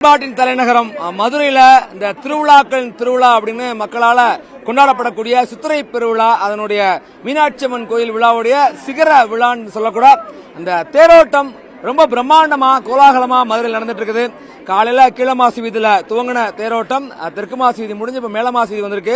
தமிழ்நாட்டின் தலைநகரம் மதுரையில இந்த திருவிழா அப்படின்னு மக்களால கொண்டாடப்படக்கூடிய சித்திரை பெருவிழா, அதனுடைய மீனாட்சி அம்மன் கோயில் விழாவுடைய சிகர விழான்னு சொல்லக்கூட அந்த தேரோட்டம் ரொம்ப பிரம்மாண்டமா கோலாகலமா மதுரையில் நடந்துட்டு இருக்குது. காலையில கீழமாசி வீதியில துவங்கின தேரோட்டம் தெற்கு மாசி வீதி முடிஞ்சு இப்ப மேல மாசி வீதி வந்திருக்கு.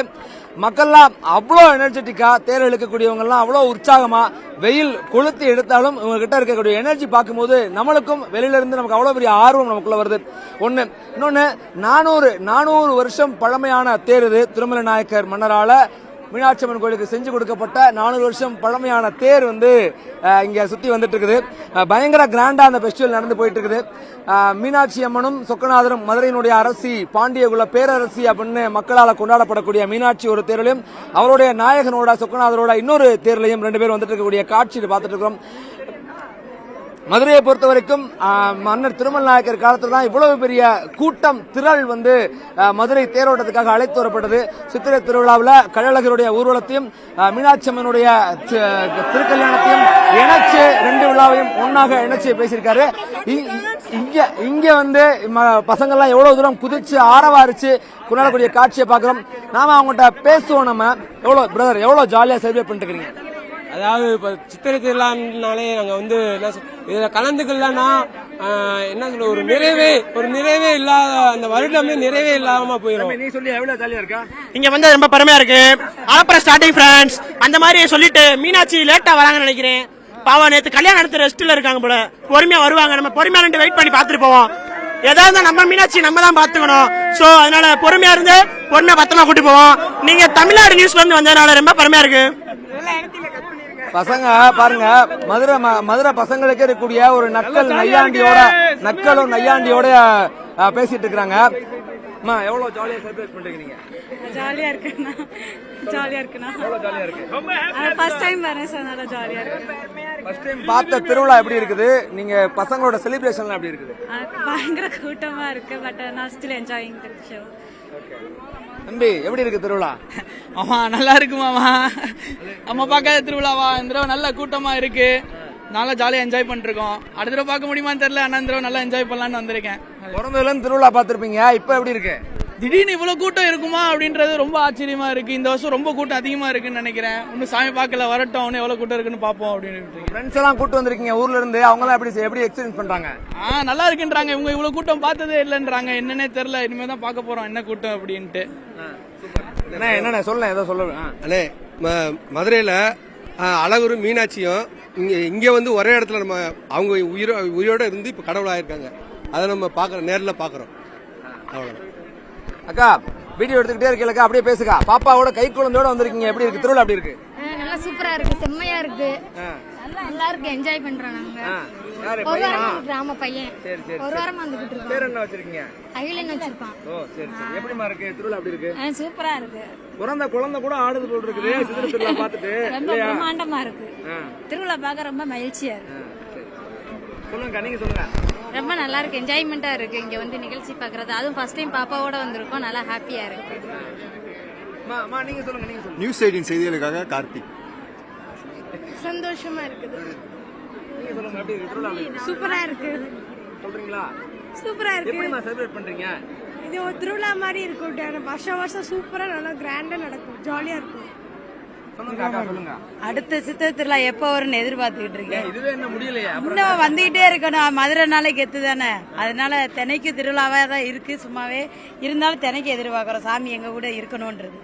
மக்கள்லாம் அவ்வளோ எனர்ஜெட்டிக்கா தேர் இழுக்கக்கூடியவங்க எல்லாம் அவ்வளோ உற்சாகமா வெயில் கொளுத்தி எடுத்தாலும் இவங்க கிட்ட இருக்கக்கூடிய எனர்ஜி பார்க்கும்போது நம்மளுக்கும் வெளியில இருந்து நமக்கு அவ்வளோ பெரிய ஆர்வம் நமக்குள்ள வருது. ஒன்னு இன்னொன்னு 400 வருஷம் பழமையான தேர் இது. திருமலை நாயக்கர் மன்னரால மீனாட்சி அம்மன் கோயிலுக்கு செஞ்சு கொடுக்கப்பட்ட 400 வருஷம் பழமையான தேர் இங்க சுத்தி வந்துட்டு இருக்குது. பயங்கர கிராண்டா அந்த பெஸ்டிவல் நடந்து போயிட்டு இருக்குது. மீனாட்சி அம்மனும் சொக்கநாதரும் மதுரையினுடைய அரசி பாண்டியகுல பேரரசி அப்படின்னு மக்களால் கொண்டாடப்படக்கூடிய மீனாட்சி ஒரு தேர்லையும் அவருடைய நாயகனோட சொக்கநாதரோட இன்னொரு தேர்லையும் 2 பேர் வந்துட்டு இருக்கக்கூடிய காட்சியை பார்த்துட்டு இருக்கிறோம். மதுரையை பொறுத்த வரைக்கும் மன்னர் திருமல் நாயக்கர் காலத்துல தான் இவ்வளவு பெரிய கூட்டம் திரள் மதுரை தேரோட்டத்துக்காக அழைத்து வரப்பட்டது. சித்திரை திருவிழாவில் கள்ளழகருடைய ஊர்வலத்தையும் மீனாட்சி அம்மனுடைய திருக்கல்யாணத்தையும் இணைச்சு 2 விழாவையும் ஒன்னாக இணைச்சு பேசியிருக்காரு. இங்க பசங்கள்லாம் எவ்வளவு தூரம் குதிச்சு ஆரவாரிச்சு கொண்டாடக்கூடிய காட்சியை பார்க்கிறோம். நாம அவங்ககிட்ட பேசுவோம். நம்ம எவ்வளவு ஜாலியா செலிப்ரேட் பண்ணிட்டு இருக்கீங்க? அதாவது இப்ப சித்திரை திருவிழானாலே நாங்க இதுல கலந்துக்கலன்னா என்ன சொல்ல ஒரு நிறைவே இல்லாத அந்த வருடமே நிறைவே இல்லாம போயிடும். நீ சொல்லி எவ்வளவு ஜாலியா இருக்கா? இங்க ரொம்ப பெருமையா இருக்கு. ஆப்பர ஸ்டார்டிங் ஃப்ரெண்ட்ஸ் அந்த மாதிரி சொல்லிட்டு மீனாட்சி லேட்டா வராங்கன்னு நினைக்கிறேன். பாவம் நேத்து கல்யாணம் நடத்த ரெஸ்ட்ல இருக்காங்க போல. பொறுமையா வருவாங்க. நம்ம பொறுமையா ரெண்டு வெயிட் பண்ணி பாத்துட்டு போவோம். ஏதாவது நம்ம மீனாட்சி நம்ம தான் பாத்துக்கணும். சோ அதனால பொறுமையா இருந்து பொண்ணை பத்திரமா கூட்டி போவோம். நீங்க தமிழ்நாடு நியூஸ்ல இருந்து வந்ததுனால ரொம்ப பெருமையா இருக்கு. பசங்க பாருங்க, மதுரை பசங்களுக்கு இருக்கக்கூடிய ஒரு நக்கலும் நையாண்டியோட பேசிட்டு இருக்காங்க. எவ்வளவு ஜாலியா செலிப்ரேட் பண்றீங்க? ஜாலியா இருக்குண்ணா, ஜாலியா இருக்குண்ணா. எவ்வளவு ஜாலியா இருக்கு? ஃபர்ஸ்ட் டைம் வரேன் சார், நல்லா ஜாலியா இருக்கு. ஃபர்ஸ்ட் டைம் பார்த்த திருவிழா எப்படி இருக்குது? நீங்க பசங்களோட செலிப்ரேஷன்லாம் எப்படி இருக்குது? பயங்கர கூட்டமா இருக்கு, பட் நான் ஸ்டில் என்ஜாயிங் தி ஷோ. தம்பி எப்படி இருக்கு திருவிழா? ஆமா நல்லா இருக்கு மாமா. நம்ம பார்க்காத திருவிழாவா? இந்த தடவை நல்ல கூட்டமா இருக்கு. நல்லா ஜாலியா என்ஜாய் பண்ணிருக்கோம். அடுத்த தடவை பார்க்க முடியுமான்னு தெரியல. ஆனா இந்த தடவை நல்லா என்ஜாய் பண்ணலாம்னு வந்திருக்கேன். பிறந்ததுல இருந்து திருவிழா பார்த்திருப்பீங்க, இப்ப எப்படி இருக்கு? திடீர்னு இவ்வளவு கூட்டம் இருக்குமா அப்படின்றது ரொம்ப ஆச்சரியமா இருக்கு. இந்த வருஷம் ரொம்ப கூட்டம் அதிகமா இருக்குன்னு நினைக்கிறேன். இன்னும் சாமி பார்க்கல, வரட்டும் இன்னும் எவ்வளவு கூட்டம் இருக்குன்னு பாப்போம் அப்படின்னு. ஃப்ரெண்ட்ஸ் எல்லாம் கூட்டு வந்திருக்கீங்க ஊர்ல இருந்து, அவங்க எல்லாம் எப்படி எக்ஸ்பீரியன்ஸ் பண்றாங்க? நல்லா இருக்குன்றாங்க. இவங்க இவ்வளவு கூட்டம் பார்த்ததே இல்லைன்றாங்க. என்னன்னே தெரியல, இனிமே தான் பார்க்க போறோம் என்ன கூட்டம் அப்படின்ட்டு. என்ன சொல்ல ஏதோ சொல்ல அண்ணே, மதுரையில அழகரும் மீனாட்சியும் இங்க ஒரே இடத்துல நம்ம அவங்க உயிரோட இருந்து இப்ப கடவுளாயிருக்காங்க. அதை நம்ம பாக்குறோம், நேரில் பாக்குறோம். அவ்வளவு. அக்கா வீடியோ எடுத்துக்கிட்டே இருக்கீங்களா? அப்படியே பேசுக்கா. பாப்பாவோட கை குழந்தையோட வந்திருக்கீங்க. எப்படி இருக்கு திருவிழா? எப்படி இருக்கு? நல்லா சூப்பரா இருக்கு, செம்மையா இருக்கு. நல்லா இருக்கு, என்ஜாய் பண்றோம் நாங்க. ஒரு வாரம் கிராம பையன், ஒரு வாரம் வந்துகிட்டு இருக்கோம். பேர் என்ன வச்சிருக்கீங்க? அகிலன் வச்சிருப்பான். ஓ சரி சரி. எப்படிமா இருக்கு திருவிழா? எப்படி இருக்கு? சூப்பரா இருக்கு. பிறந்த குழந்தை கூட ஆடுது போல் இருக்குது சித்திரை திருவிழா பார்த்துட்டு. ரொம்ப பிரம்மாண்டமா இருக்கு. திருவிழா பார்க்க ரொம்ப மகிழ்ச்சியா இருக்கு. சொல்லுங்க, நீங்க சொல்லுங்க. ரொம்ப நல்லா இருக்கு, என்ஜாய்மெண்டா இருக்கு. இங்க நிகழ்ச்சி பாக்குறது, அதுவும் ஃபர்ஸ்ட் டைம் பாப்பாவோட வந்திருக்கோம். நல்லா ஹாப்பியா இருக்கு. நீங்க சொல்லுங்க, நீங்க சொல்லுங்க. நியூஸ் 18 செய்திகளுக்காக கார்த்திக். சந்தோஷமா இருக்குது. நீங்க சொல்லுங்க, எப்படி இருக்கு திருவிழா? சூப்பரா இருக்கு. சொல்றீங்களா? சூப்பரா இருக்கு. எப்படிமா செலிப்ரேட் பண்றீங்க? இது ஒரு திருவிழா மாதிரி இருக்கும். வருஷம் சூப்பரா நல்லா கிராண்டா நடக்கும், ஜாலியா இருக்கும். அடுத்த சித்திரை திருவிழா எப்ப வரும்னு எதிர்பார்த்துக்கிட்டு இருக்கேன். இதுவே என்ன முடியலையா? இன்னும் வந்துகிட்டே இருக்கணும். மதுரை நாளைக்கு கெத்து தானே, அதனால தினைக்கு திருவிழாவா தான் இருக்கு. சும்மாவே இருந்தாலும் தினைக்கு எதிர்பார்க்கிறோம் சாமி எங்க கூட இருக்கணும்ன்றது.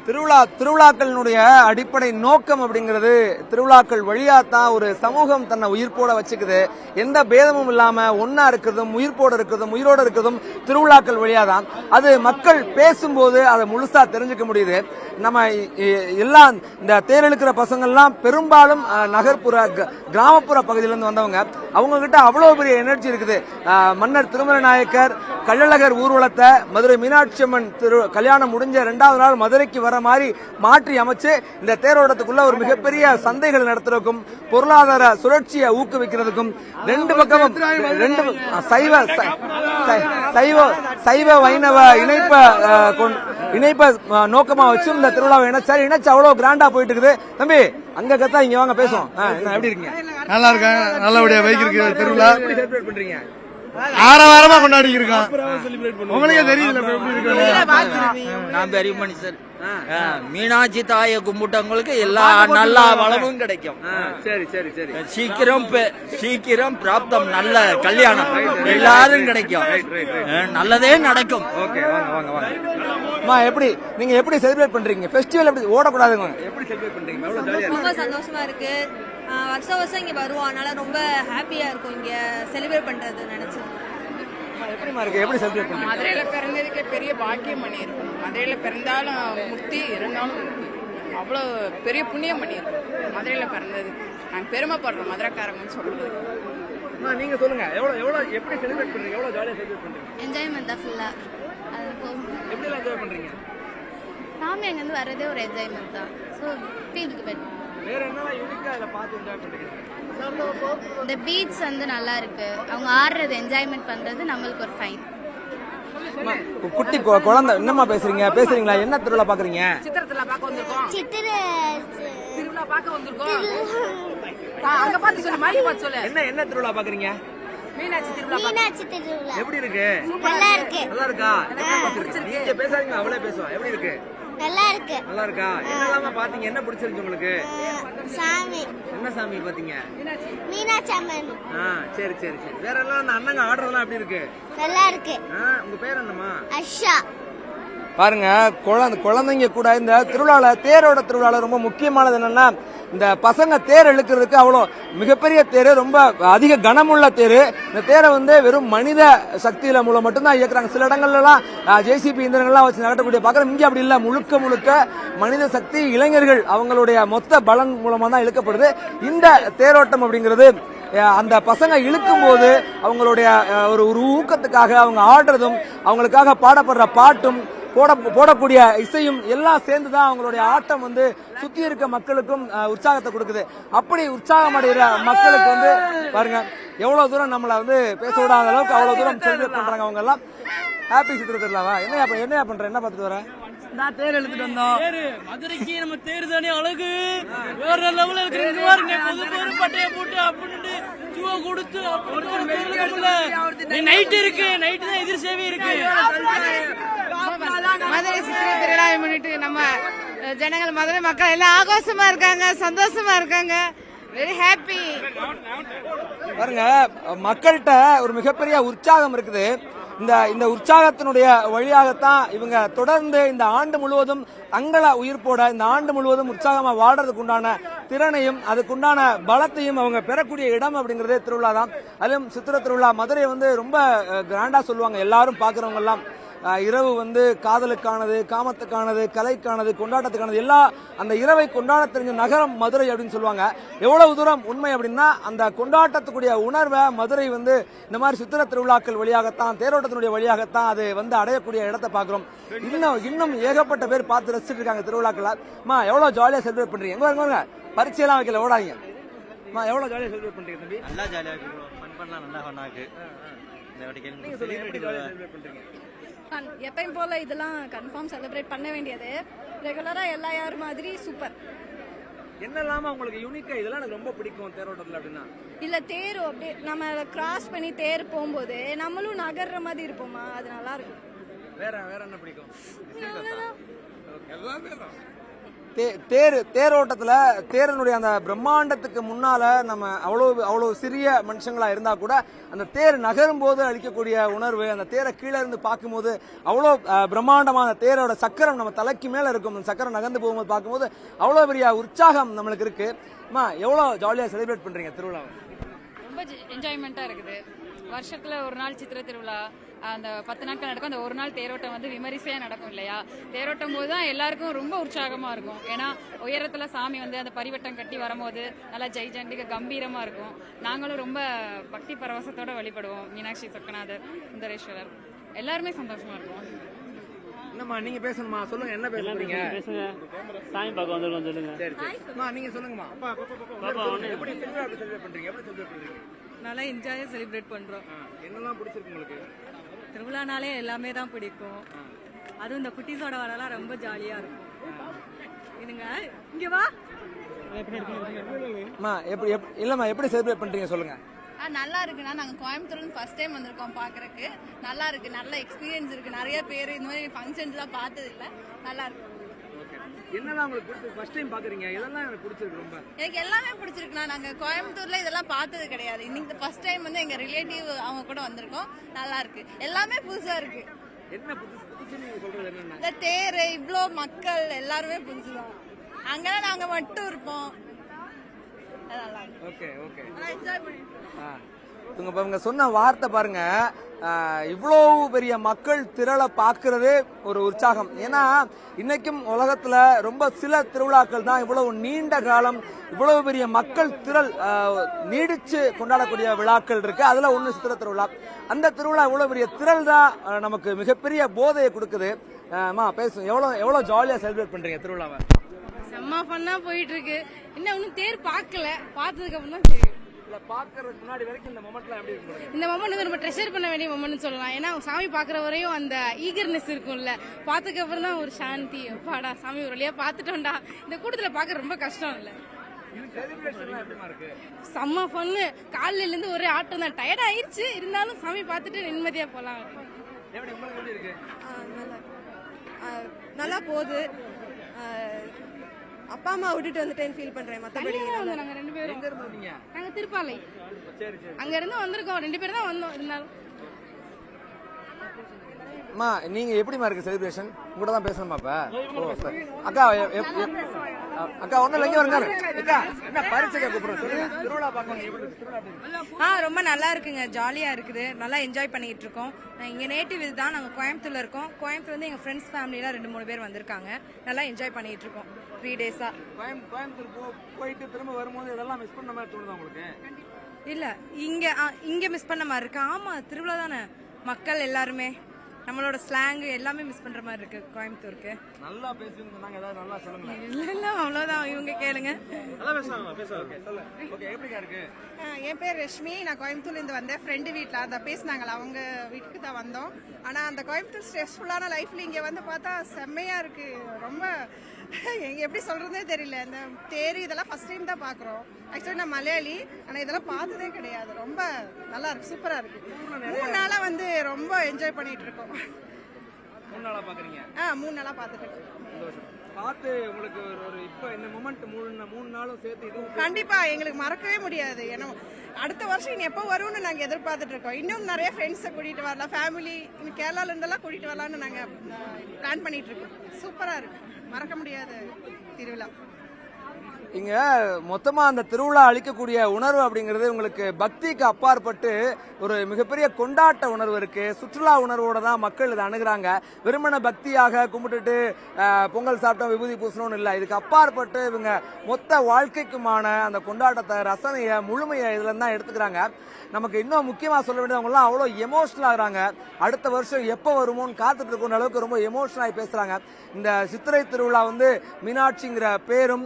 திருவிழாக்களினுடைய அடிப்படை நோக்கம் அப்படிங்கிறது திருவிழாக்கள் வழியா தான் ஒரு சமூகம் தன்னை உயிர்ப்போட வச்சுக்குது. எந்த பேதமும் இல்லாம ஒன்னா இருக்கிறதும் உயிர்ப்போட இருக்கிறதும் உயிரோட இருக்கிறதும் திருவிழாக்கள் வழியா தான். அது மக்கள் பேசும்போது அதை முழுசா தெரிஞ்சுக்க முடியுது. நம்ம எல்லாம் இந்த தேரெழுக்கிற பசங்கள்லாம் பெரும்பாலும் நகர்ப்புற கிராமப்புற பகுதியிலிருந்து வந்தவங்க. அவங்க கிட்ட அவ்வளவு பெரிய எனர்ஜி இருக்குது. மன்னர் திருமலை நாயக்கர் கள்ளழகர் ஊர்வலத்தை மதுரை மீனாட்சி அம்மன் கல்யாணம் முடிஞ்ச 2வது நாள் மதுரைக்கு வர மாதிரி மாற்றி அமைச்சு இந்த தேரோட்டத்துக்குள்ள ஒரு மிகப்பெரிய சந்தைகள் நடத்துறதுக்கும் பொருளாதார சுழற்சியை ஊக்குவிக்கிறதுக்கும் 2 பக்கமும் சைவ வைணவ இணைப்ப நோக்கமா வச்சு இந்த திருவிழாவை இணைச்சு அவ்வளவு கிராண்டா போயிட்டு இருக்குது. தம்பி அங்க கத்தா இங்க வாங்க பேசுவோம். எப்படி இருக்கீங்க? நல்லா இருக்கேன். நல்லபடியா வைக்கிற திருவிழா எப்படி செலிப்ரேட் பண்றீங்க? ஆரவாரமா கொண்டாடி இருக்கோம். உங்களுக்கே தெரியுதுல எப்படி இருக்கு. நான் பெரிய மனுஷன். மீனாட்சி தாயை கும்பிட்டவங்களுக்கு எல்லா நல்ல வளமும் கிடைக்கும். சரி சரி சரி. சீக்கிரம் பிராப்தம், நல்ல கல்யாணம் எல்லாரும் கிடைக்கும், நல்லதே நடக்கும். ஓகே, வாங்க வாங்க வாங்க. எப்படி நீங்க எப்படி செலிப்ரேட் பண்றீங்க ஃபெஸ்டிவல்? எப்படி ஓடக்கூடாதுங்க, எப்படி செலிப்ரேட் பண்றீங்க? எவ்வளவு ஜாலியா இருக்கு? ரொம்ப சந்தோஷமா இருக்கு. வருஷம் வருஷம் இங்க வருவோம், அதனால ரொம்ப ஹாப்பியா இருக்கும் இங்க செலிப்ரேட் பண்றது நினைச்சு. எப்படிமா இருக்கு, எப்படி செலிப்ரேட் பண்றீங்க? மதுரையில பிறந்ததுக்கு பெரிய பாக்கியம் பண்ணியிருக்கோம். மதுரையில பிறந்தாலும் முக்தி இருந்தாலும் அவ்வளோ பெரிய புண்ணியம் பண்ணியிருக்கோம். மதுரையில பிறந்தது நாங்கள் பெருமைப்படுறோம் மதுரைக்காரங்கன்னு சொல்றது. நீங்க சொல்லுங்க, எவ்வளவு எப்படி செலிப்ரேட் பண்றீங்க? எவ்வளவு ஜாலியா செலிப்ரேட் பண்றீங்க? என்ஜாய்மெண்ட் தான் ஃபுல்லா. எப்படி எல்லாம் என்ஜாய் பண்றீங்க? சாமி அங்கேருந்து வரதே ஒரு என்ஜாய்மெண்ட் தான். So feel bad. வேற என்னலாம் யூனிக்கா இத பார்த்து என்ஜாய் பண்றீங்க? இந்த பீச் வந்து நல்லா இருக்கு. அவங்க ஆடுறது என்ஜாய்மெண்ட் பண்றது நம்மளுக்கு ஒரு ஃபைன். குட்டி குழந்தை என்னமா பேசுறீங்களா? என்ன திருவிழா பாக்குறீங்க? சித்திரத்துல பார்க்க வந்திருக்கோம். திருவிழா பார்க்க வந்திருக்கோம். அங்க பார்த்து சொல்லு, மாதிரி பார்த்து சொல்லு. என்ன திருவிழா பாக்குறீங்க? மீனாட்சி திருவிழா. மீனாட்சி திருவிழா எப்படி இருக்கு? நல்லா இருக்கு. நல்லா இருக்கா? நீங்க பேசாதீங்க, அவளே பேசுவா. எப்படி இருக்கு? நல்லா இருக்கு. நல்லா இருக்கா? என்னெல்லாம் பாத்தீங்க? என்ன பிடிச்சிருக்கு உங்களுக்கு? சாமி. என்ன சாமி பாத்தீங்க? மீனாட்சி அம்மன். சரி சரி சரி. வேற எல்லாம் அந்த அண்ணங்க ஆடுறதெல்லாம் எப்படி இருக்கு? நல்லா இருக்கு. உங்க பேர் என்னமா? அஷா. பாருங்க, குழந்தைங்க கூட இந்த திருவிழால, தேரோட திருவிழால ரொம்ப முக்கியமானது என்னன்னா, இந்த பசங்க தேர் இழுக்கிறதுக்கு அவ்வளோ மிகப்பெரிய தேர், ரொம்ப அதிக கனமுள்ள தேர். இந்த தேரை வந்து வெறும் மனித சக்தியில மூலம் மட்டும்தான் இயக்குறாங்க. சில இடங்கள்லாம் ஜேசிபி இயந்திரங்கள்லாம் வச்சு நடக்கக்கூடிய பார்க்குறோம். இங்கே அப்படி இல்லை, முழுக்க மனித சக்தி, இளைஞர்கள் அவங்களுடைய மொத்த பலன் மூலமா தான் இழுக்கப்படுது இந்த தேரோட்டம் அப்படிங்கிறது. அந்த பசங்க இழுக்கும் போது அவங்களுடைய ஒரு ஊக்கத்துக்காக அவங்க ஆடுறதும், அவங்களுக்காக பாடப்படுற பாட்டும், போடக்கூடிய இசையும் எல்லாம் சேர்ந்துதான் அவங்களுடைய ஆட்டம் வந்து சுத்தி இருக்க மக்களுக்கும் உற்சாகத்தை கொடுக்குது. அப்படி உற்சாகம் அடைகிற மக்களுக்கு வந்து பாருங்க எவ்வளவு தூரம் நம்மள வந்து பேச விடாத அளவுக்கு அவ்வளவு தூரம் செலிப்ரேட் பண்றாங்க. அவங்க எல்லாம் ஹாப்பி சித்திரை திருவிழாவா? என்னையா பண்ற? என்ன பார்த்துட்டு வரேன்? தேர் எழுத்துட்டு வந்தோம். மதுரைக்கு நம்ம தேர் தானே அழகு, வேற லெவல்ல இருக்கு. புது பட்டையை போட்டு அப்படின்னு ஜூவ கொடுத்து நைட் இருக்கு, நைட் தான் எதிர் சேவை இருக்கு. மதுரை சித்திரை திருவிழாவை முன்னிட்டு நம்ம ஜனங்கள், மதுரை மக்கள் எல்லாம் ஆகோஷமா இருக்காங்க, சந்தோஷமா இருக்காங்க. Very happy. பாருங்க, மக்கள்கிட்ட ஒரு மிகப்பெரிய உற்சாகம் இருக்குது. இந்த உற்சாகத்தினுடைய வழியாகத்தான் இவங்க தொடர்ந்து இந்த ஆண்டு முழுவதும் தங்களை உயிர்ப்போட இந்த ஆண்டு முழுவதும் உற்சாகமா வாடுறதுக்கு உண்டான திறனையும் அதுக்குண்டான பலத்தையும் அவங்க பெறக்கூடிய இடம் அப்படிங்கறதே திருவிழா தான். அதிலும் சித்திரை திருவிழா மதுரை வந்து ரொம்ப கிராண்டா சொல்லுவாங்க. எல்லாரும் பாக்குறவங்க எல்லாம் இரவு வந்து காதலுக்கானது, காமத்துக்கானது, கலைக்கானது, கொண்டாட்டத்துக்கானது, எல்லா அந்த இரவை கொண்டாட தெரிஞ்ச நகரம் மதுரை அப்படின்னு சொல்லுவாங்க. எவ்வளவு தூரம் உண்மை அப்படின்னா, அந்த கொண்டாட்டத்துக்குரிய உணர்வை மதுரை வந்து இந்த மாதிரி சித்திரை திருவிழாக்கள் வழியாகத்தான், தேரோட்டத்தினுடைய வழியாகத்தான் அது வந்து அடையக்கூடிய இடத்தை பாக்குறோம். இன்னும் ஏகப்பட்ட பேர் பார்த்து ரசிச்சுட்டு இருக்காங்க திருவிழாக்கள். எவ்வளவு ஜாலியா செலிப்ரேட் பண்றீங்க? எங்க பரீட்சையெல்லாம் வைக்கல, ஓடாதீங்க. எவ்வளவு ஜாலியா செலிப்ரேட் பண்றீங்க தம்பி? நல்லா ஜாலியா இருக்கு, ஃபன் பண்ணலாம், நல்லா ஃபன்னாக்கு. எப்பயும் போல இதெல்லாம் கன்ஃபார்ம் செலிப்ரேட் பண்ண வேண்டியது. ரெகுலரா எல்லா யார் மாதிரி சூப்பர். என்னெல்லாம உங்களுக்கு யூனிக்கா இதெல்லாம் எனக்கு ரொம்ப பிடிக்கும் தேரோட்டத்துல அப்படின்னா? இல்ல தேர் அப்படியே நம்ம கிராஸ் பண்ணி தேர் போகும்போது நம்மளும் நகர்ற மாதிரி இருப்போமா, அது நல்லா இருக்கும். வேற என்ன பிடிக்கும்? தேரோட்டத்துல தேரனுடைய அந்த பிரம்மாண்டத்துக்கு முன்னால நம்ம அவ்வளவு சிறிய மனுஷங்களா இருந்தா கூட அந்த தேர் நகரும் போது அளிக்கக்கூடிய உணர்வு, அந்த தேரை கீழே இருந்து பார்க்கும்போது அவ்வளவு பிரம்மாண்டமான தேரோட சக்கரம் நம்ம தலைக்கு மேல இருக்கும். அந்த சக்கரம் நகர்ந்து போகும்போது பார்க்கும்போது அவ்வளவு பெரிய உற்சாகம் நம்மளுக்கு இருக்கு. எவ்வளவு ஜாலியா செலிப்ரேட் பண்றீங்க திருவிழாவை? ரொம்ப என்ஜாய்மெண்டா இருக்குது. வருஷத்துல ஒரு நாள் சித்திரை திருவிழா, அந்த 10 நாட்கள் நடக்கும். அந்த ஒரு நாள் தேரோட்டம் வந்து விமரிசையா நடக்கும் இல்லையா? தேரோட்டம் போது தான் எல்லாருக்கும் ரொம்ப உற்சாகமா இருக்கும். ஏன்னா உயரத்துல சாமி வந்து அந்த பரிவட்டம் கட்டி வரும்போது நல்லா ஜெய்ஜண்டிக கம்பீரமா இருக்கும். நாங்களும் ரொம்ப பக்தி பரவசத்தோட வழிபடுவோம். மீனாட்சி, சொக்கநாதர், சுந்தரேஸ்வரர், எல்லாருமே சந்தோஷமா இருக்கும். என்னம்மா நீங்க பேசணுமா? சொல்லுங்க, என்ன பேசுறீங்க? சாமி பார்க்க வந்திருக்கோம், சொல்லுங்க. சரி, நீங்க சொல்லுங்கம்மா. எப்படி செலிப்ரேட் பண்றீங்க? நல்லா என்ஜாயா செலிப்ரேட் பண்றோம். என்னெல்லாம் பிடிச்சிருக்கு உங்களுக்கு? திருவிழானாலே எல்லாமே தான் பிடிக்கும். அதுவும் இந்த குட்டீஸோட வரலாம் ரொம்ப ஜாலியா இருக்கும். இதுங்க இங்க வா. எப்படி செலிப்ரேட் பண்றீங்க சொல்லுங்க. நல்லா இருக்குண்ணா. நாங்கள் கோயம்புத்தூர்ல ஃபர்ஸ்ட் டைம் வந்திருக்கோம் பார்க்கறதுக்கு. நல்லா இருக்கு, நல்ல எக்ஸ்பீரியன்ஸ் இருக்கு. நிறைய பேர் இந்த மாதிரி ஃபங்க்ஷன்ஸ்லாம் பார்த்தது இல்லை. நல்லா இருக்கு. என்னதான் உங்களுக்கு பிடிச்சது? ஃபர்ஸ்ட் டைம் பாக்குறீங்க, இதெல்லாம் எனக்கு பிடிச்சிருக்கு ரொம்ப. எனக்கு எல்லாமே பிடிச்சிருக்குண்ணா. நாங்கள் கோயம்புத்தூர்ல இதெல்லாம் பார்த்தது கிடையாது. இன்னைக்கு ஃபர்ஸ்ட் டைம் வந்து எங்க ரிலேட்டிவ் அவங்க கூட வந்திருக்கோம். நல்லா இருக்கு, எல்லாமே புதுசா இருக்கு. என்ன புதுசு புதுசு நீங்க சொல்றது என்னன்னா? இந்த தேர், இவ்வளோ மக்கள் எல்லாருமே புதுசுதான். அங்கெல்லாம் நாங்க மட்டும் இருப்போம். நல்லா இருக்கு. Okay okay. என்ஜாய் பண்ணி இவங்க சொன்ன வார்த்தை பாருங்க, இவ்வளவு பெரிய மக்கள் திரளை பார்க்கறதே ஒரு உற்சாகம். ஏன்னா இன்னைக்கும் உலகத்துல ரொம்ப சில திருவிழாக்கள் தான் இவ்வளவு நீண்ட காலம் இவ்வளவு பெரிய மக்கள் திரள் நீடிச்சு கொண்டாடக்கூடிய விழாக்கள் இருக்கு. அதுல ஒண்ணு சித்திரை திருவிழா. அந்த திருவிழா இவ்வளவு பெரிய திரள் தான் நமக்கு மிகப்பெரிய போதையை கொடுக்குது. பேசும் எவ்வளவு ஜாலியா செலிப்ரேட் பண்றீங்க திருவிழாவை? செம்ம ஃபன்னா போயிட்டு இருக்கு. இன்னும் தேர் பார்க்கல, பார்த்ததுக்கு அப்புறம் தான் தெரியும். பாக்குறதுக்கு முன்னாடி வரைக்கும் இந்த மொமெண்ட்லாம் எப்படி இருக்கு? இந்த மொமெண்ட் வந்து ரொம்ப ட்ரெஷர் பண்ண வேண்டிய மொமெண்ட் சொல்லலாம். ஏன்னா சாமி பாக்குற வரையும் அந்த ஈகர்னஸ் இருக்கும்ல, பார்த்ததுக்கு அப்புறம் தான் ஒரு சாந்தி. அப்பாடா சாமி ஒரு வழியா பார்த்துட்டோம்டா. இந்த கூட்டத்துல பார்க்க ரொம்ப கஷ்டம் இல்ல. செம்ம ஃபன்னு. காலையில இருந்து ஒரே ஆட்டம் தான். டயர்ட் ஆயிடுச்சு, இருந்தாலும் சாமி பார்த்துட்டு நிம்மதியா போலாம். நல்லா போகுது. அப்பா அம்மா விட்டுட்டு வந்துட்டேன்னு ஃபீல் பண்றேன். மத்தபடி நாங்க 2 பேரும் எங்க இருந்து வந்தீங்க? நாங்க திருப்பாலை. சரி சரி. அங்க இருந்து வந்திருக்கோம். 2 பேரும் தான் வந்தோம். இருந்தாலும் அம்மா நீங்க எப்படிமா இருக்கு செலிப்ரேஷன்? கூட தான் பேசணுமா இப்ப? ஓ சரி. அக்கா அக்கா ஒண்ணு இல்ல, இங்க வருங்க. அக்கா என்ன பரிசையா கூப்பிடுறோம்? சொல்லுங்க. திருவிழா பார்க்கணும் எப்படி இருக்கு? திருவிழா ரொம்ப நல்லா இருக்குங்க. ஜாலியா இருக்குது. நல்லா என்ஜாய் பண்ணிட்டு இருக்கோம். இங்க நேட்டிவ் இதுதான். நாங்க கோயம்புத்தூர்ல இருக்கோம். கோயம்புத்தூர்ல இருந்து எங்க ஃப்ரெண்ட்ஸ் ஃபேமிலில 2-3 பேர் வந்திருக்காங்க. நல்லா என்ஜாய் பண்ணிட்டு இருக்கோம் 3 டேஸா. கோயம்புத்தூர் போயிட்டு திரும்ப வரும்போது இதெல்லாம் மிஸ் பண்ண மாதிரி தோணுதா உங்களுக்கு? இல்ல இங்க மிஸ் பண்ண மாதிரி இருக்கு. ஆமா திருவிழா தானே, மக்கள் எல்லாருமே நம்மளோட ஸ்லாங் எல்லாமே மிஸ் பண்ற மாதிரி இருக்கு கோயம்புத்தூருக்கு. நல்லா பேசுவீங்க சொன்னாங்க, ஏதாவது நல்லா சொல்லுங்க. இல்ல அவ்வளவுதான், இவங்க கேளுங்க. நல்லா பேசுவாங்க. ஓகே சொல்லு. ஓகே எப்படிக்கா இருக்கு? என் பேர் ரஷ்மி. நான் கோயம்புத்தூர்ல இருந்து வந்தேன். ஃப்ரெண்டு வீட்டில் அதை பேசினாங்களா, அவங்க வீட்டுக்கு தான் வந்தோம். ஆனால் அந்த கோயம்புத்தூர் ஸ்ட்ரெஸ்ஃபுல்லான லைஃப்ல இங்கே வந்து பார்த்தா செம்மையா இருக்கு. ரொம்ப எப்படி சொல்றதே தெரியல. இந்த தேரி இதெல்லாம் ஃபர்ஸ்ட் டைம் தான் பார்க்குறோம். ஆக்சுவலி நான் மலையாளி, ஆனால் இதெல்லாம் பார்த்ததே கிடையாது. ரொம்ப நல்லா இருக்கு, சூப்பரா இருக்கு. 3 நாளா வந்து ரொம்ப என்ஜாய் பண்ணிட்டு இருக்கோம். 3 நாளா பாக்குறீங்க? 3 நாளா பார்த்துட்டு இருக்கோம். பார்த்து உங்களுக்கு ஒரு இப்போ இந்த மொமெண்ட் 3 நாளும் சேர்த்து இது கண்டிப்பா எங்களுக்கு மறக்கவே முடியாது. ஏன்னா அடுத்த வருஷம் இனி எப்போ வரும்னு நாங்க எதிர்பார்த்துட்டு இருக்கோம். இன்னும் நிறைய ஃப்ரெண்ட்ஸை கூட்டிட்டு வரலாம், ஃபேமிலி கேரளால இருந்தெல்லாம் கூட்டிட்டு வரலாம்னு நாங்க பிளான் பண்ணிட்டு இருக்கோம். சூப்பரா இருக்கு, மறக்க முடியாத திருவிழா. இங்க மொத்தமா அந்த திருவிழா அளிக்கக்கூடிய உணர்வு அப்படிங்கிறது உங்களுக்கு பக்திக்கு அப்பாற்பட்டு ஒரு மிகப்பெரிய கொண்டாட்ட உணர்வு இருக்கு. சுற்றுலா உணர்வோட தான் மக்கள் இதை அணுகுறாங்க. வெறுமன பக்தியாக கும்பிட்டுட்டு பொங்கல் சாப்பிட்டோம் விபூதி பூசணும்னு இல்லை. இதுக்கு அப்பாற்பட்டு இவங்க மொத்த வாழ்க்கைக்குமான அந்த கொண்டாட்டத்தை, ரசனையை, முழுமையை இதுல தான் எடுத்துக்கிறாங்க. நமக்கு இன்னும் முக்கியமா சொல்ல வேண்டியவங்கலாம் அவ்வளோ எமோஷனல் ஆகுறாங்க. அடுத்த வருஷம் எப்போ வருமோன்னு காத்துட்டு இருக்கிற அளவுக்கு ரொம்ப எமோஷனலாகி பேசுறாங்க. இந்த சித்திரை திருவிழா வந்து மீனாட்சிங்கிற பேரும்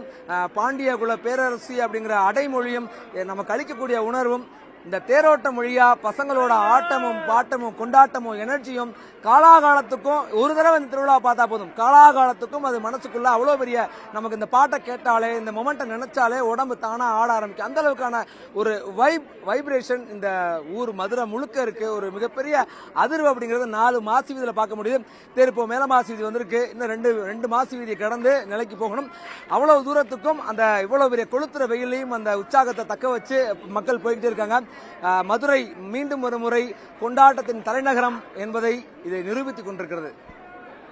பாண்டியகுல பேரரசி அப்படிங்கிற அடைமொழியும் நமக்கு அளிக்கக்கூடிய உணர்வும், இந்த தேரோட்ட மொழியா பசங்களோட ஆட்டமும் பாட்டமும் கொண்டாட்டமும் எனர்ஜியும் காலாகாலத்துக்கும் ஒரு தடவை இந்த திருவிழா பார்த்தா போதும், காலாகாலத்துக்கும் அது மனசுக்குள்ள அவ்வளோ பெரிய நமக்கு இந்த பாட்டை கேட்டாலே, இந்த மொமெண்ட்டை நினைச்சாலே உடம்பு தானா ஆட ஆரம்பிக்கும். அந்த அளவுக்கான ஒரு வைப்ரேஷன் இந்த ஊர் மதுரை முழுக்க இருக்கு. ஒரு மிகப்பெரிய அதிர்வு அப்படிங்கிறது 4 மாசி வீதியில் பார்க்க முடியும். இப்போ மேல மாசி வீதி வந்திருக்கு. இன்னும் 2 மாசி வீதியை கடந்து நிலைக்கு போகணும். அவ்வளவு தூரத்துக்கும் அந்த இவ்வளவு பெரிய கொளுத்துற வெயிலையும் அந்த உற்சாகத்தை தக்க வச்சு மக்கள் போய்கிட்டே இருக்காங்க. மதுரை மீண்டும் ஒரு முறை கொண்டாட்டத்தின் தலைநகரம் என்பதை இதை நிரூபித்துக் கொண்டிருக்கிறது.